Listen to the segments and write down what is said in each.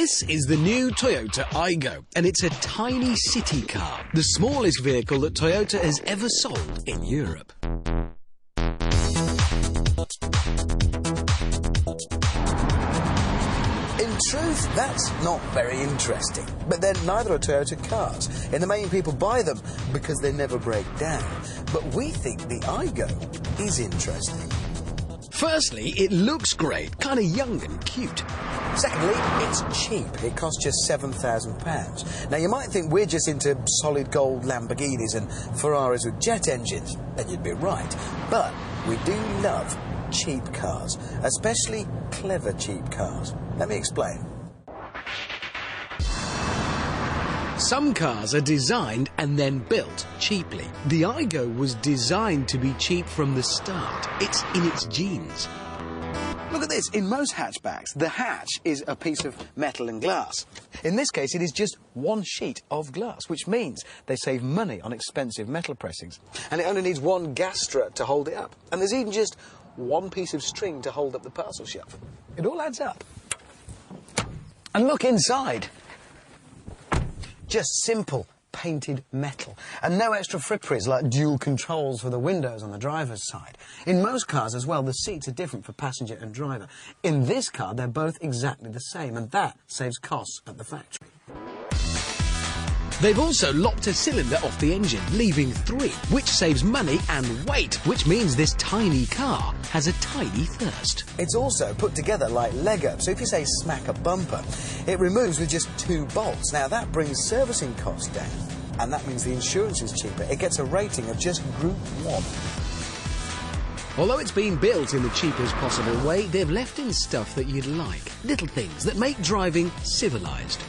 This is the new Toyota Aygo, and it's a tiny city car, the smallest vehicle that Toyota has ever sold in Europe. In truth, that's not very interesting. But then neither are Toyota cars. In the main, people buy them because they never break down. But we think the Aygo is interesting. Firstly, it looks great, kind of young and cute. Secondly, it's cheap. It costs just £7,000. Now, you might think we're just into solid gold Lamborghinis and Ferraris with jet engines, and you'd be right. But we do love cheap cars, especially clever cheap cars. Let me explain. Some cars are designed and then built cheaply. The Aygo was designed to be cheap from the start. It's in its genes. Look at this. In most hatchbacks, the hatch is a piece of metal and glass. In this case, it is just one sheet of glass, which means they save money on expensive metal pressings. And it only needs one gas strut to hold it up. And there's even just one piece of string to hold up the parcel shelf. It all adds up. And look inside. Just simple painted metal. And no extra fripperies like dual controls for the windows on the driver's side. In most cars as well, the seats are different for passenger and driver. In this car, they're both exactly the same, and that saves costs at the factory. They've also lopped a cylinder off the engine, leaving 3, which saves money and weight, which means this tiny car has a tiny thirst. It's also put together like Lego, so if you say smack a bumper, it removes with just 2 bolts. Now that brings servicing costs down, and that means the insurance is cheaper. It gets a rating of just Group 1. Although it's been built in the cheapest possible way, they've left in stuff that you'd like. Little things that make driving civilised.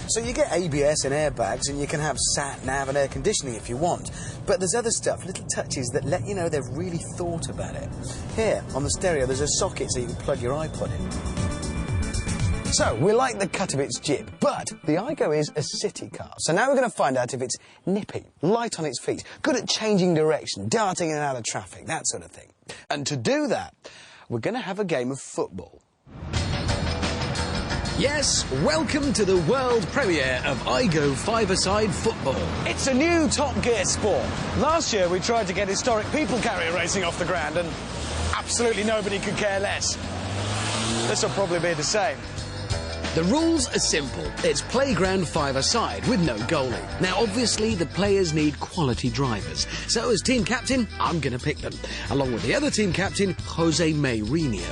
So you get ABS and airbags, and you can have sat-nav and air conditioning if you want. But there's other stuff, little touches that let you know they've really thought about it. Here, on the stereo, there's a socket so you can plug your iPod in. So, we like the cut of its jib, but the Aygo is a city car. So now we're going to find out if it's nippy, light on its feet, good at changing direction, darting in and out of traffic, that sort of thing. And to do that, we're going to have a game of football. Yes, welcome to the world premiere of Aygo Five-a-Side Football. It's a new Top Gear sport. Last year we tried to get historic people carrier racing off the ground and absolutely nobody could care less. This will probably be the same. The rules are simple. It's playground five-a-side with no goalie. Now, obviously, the players need quality drivers. So, as team captain, I'm going to pick them, along with the other team captain, Jose Mourinho.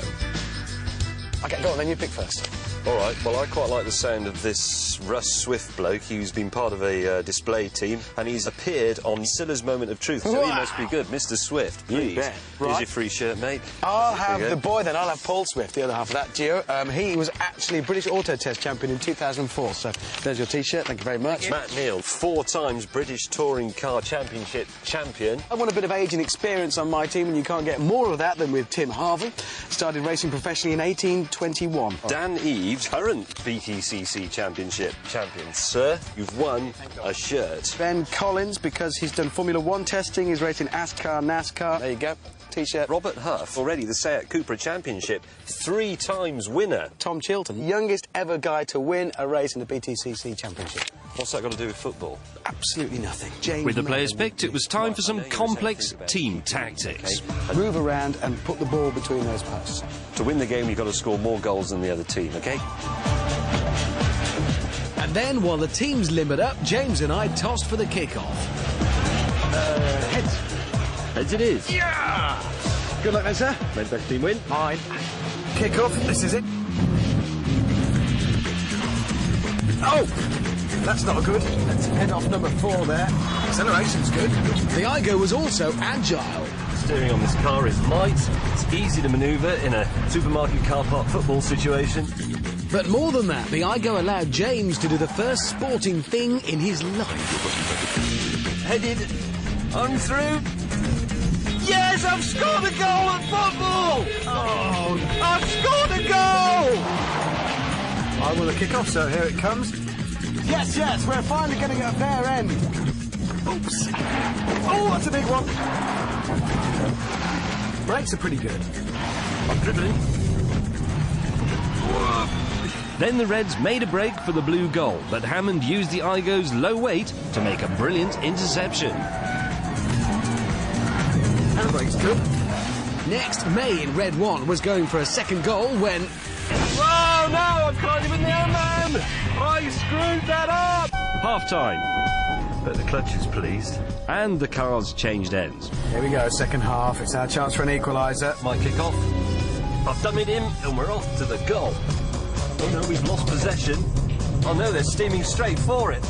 OK, go on then, you pick first. All right, well, I quite like the sound of this Russ Swift bloke. He's been part of a display team, and he's appeared on Silla's Moment of Truth, so he must be good. Mr. Swift, please. Right. Here's your free shirt, mate. I'll have the boy then. I'll have Paul Swift, the other half of that duo. He was actually British Auto Test champion in 2004, so there's your T-shirt. Thank you very much. Matt Neal, 4 times British Touring Car Championship champion. I want a bit of age and experience on my team, and you can't get more of that than with Tim Harvey. Started racing professionally in 1821. Dan Eves, current BTCC Championship champion. Sir, you've won a shirt. Ben Collins, because he's done Formula 1 testing, he's racing ASCAR, NASCAR. There you go. T-shirt. Robert Huff, already the Seat Cupra Championship, 3 times winner. Tom Chilton, youngest ever guy to win a race in the BTCC Championship. What's that got to do with football? Absolutely nothing. James With the players picked, it was time for some complex team tactics. Move around and put the ball between those posts. To win the game, you've got to score more goals than the other team, OK? And then, while the teams limbered up, James and I tossed for the kick-off. Heads. Heads it is. Yeah! Good luck then, sir. May the best team win. Mine. Kick off. This is it. Oh! That's not good. Let's head off number 4 there. Acceleration's good. The Aygo was also agile. Steering on this car is light. It's easy to manoeuvre in a supermarket car park football situation. But more than that, the Aygo allowed James to do the first sporting thing in his life. Headed. I'm through. Yes, I've scored a goal at football! Oh, I've scored a goal! I will kick off, so here it comes. Yes, yes, we're finally getting at a fair end. Oops. Oh, that's a big one. Brakes are pretty good. I'm dribbling. Then the Reds made a break for the blue goal, but Hammond used the Aygos' low weight to make a brilliant interception. Handbrake's good. Next, May in red 1 was going for a second goal when... Oh no, I've caught him in the own man! I screwed that up! Half-time, Bet the clutch is pleased. and the cars changed ends. Here we go, second half. It's our chance for an equaliser. Might kick off. I've dummied him, and we're off to the goal. Oh no, we've lost possession. Oh no, they're steaming straight for it.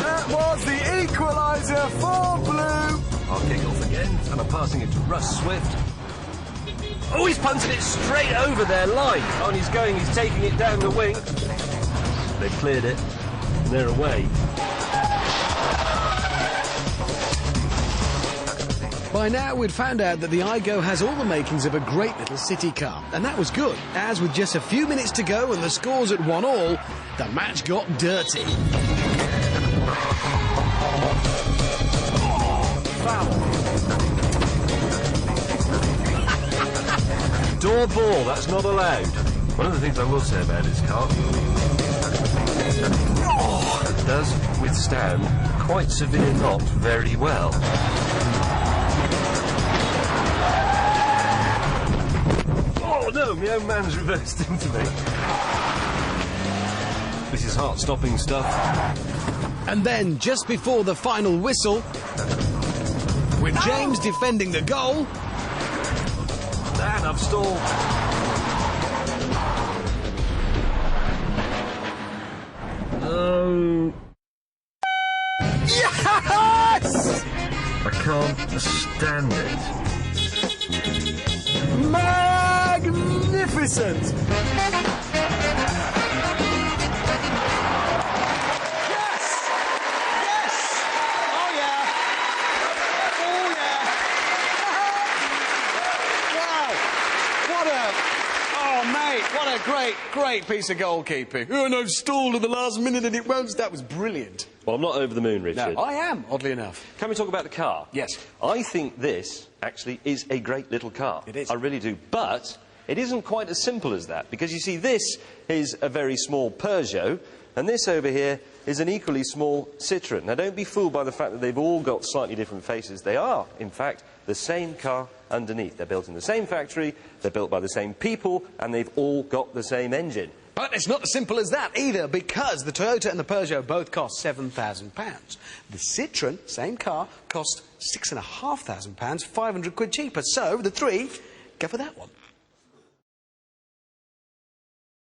That was the equaliser for blue. I'll kick off again, and I'm passing it to Russ Swift. Oh, he's punted it straight over their line. Oh, and he's taking it down the wing. They've cleared it, and they're away. By now, we'd found out that the Aygo has all the makings of a great little city car, and that was good, as with just a few minutes to go and the scores at 1-1, the match got dirty. Door ball, that's not allowed. One of the things I will say about this car, it does withstand quite severe knock very well. Oh no, my own man's reversed into me. This is heart-stopping stuff. And then, just before the final whistle, with James defending the goal... And I've stalled. Oh. Yes! I can't stand it. Magnificent! Yes! Yes! Oh yeah! Oh yeah! Wow! What a... Oh mate, what a great piece of goalkeeping. Oh, and I've stalled at the last minute and it won't... That was brilliant. Well, I'm not over the moon, Richard. No, I am, oddly enough. Can we talk about the car? Yes. I think this, actually, is a great little car. It is. I really do. But it isn't quite as simple as that, because you see, this is a very small Peugeot, and this over here is an equally small Citroën. Now, don't be fooled by the fact that they've all got slightly different faces. They are, in fact, the same car underneath. They're built in the same factory, they're built by the same people, and they've all got the same engine. But it's not as simple as that either, because the Toyota and the Peugeot both cost £7,000. The Citroën, same car, cost £6,500, 500 quid cheaper. So the three go for that one.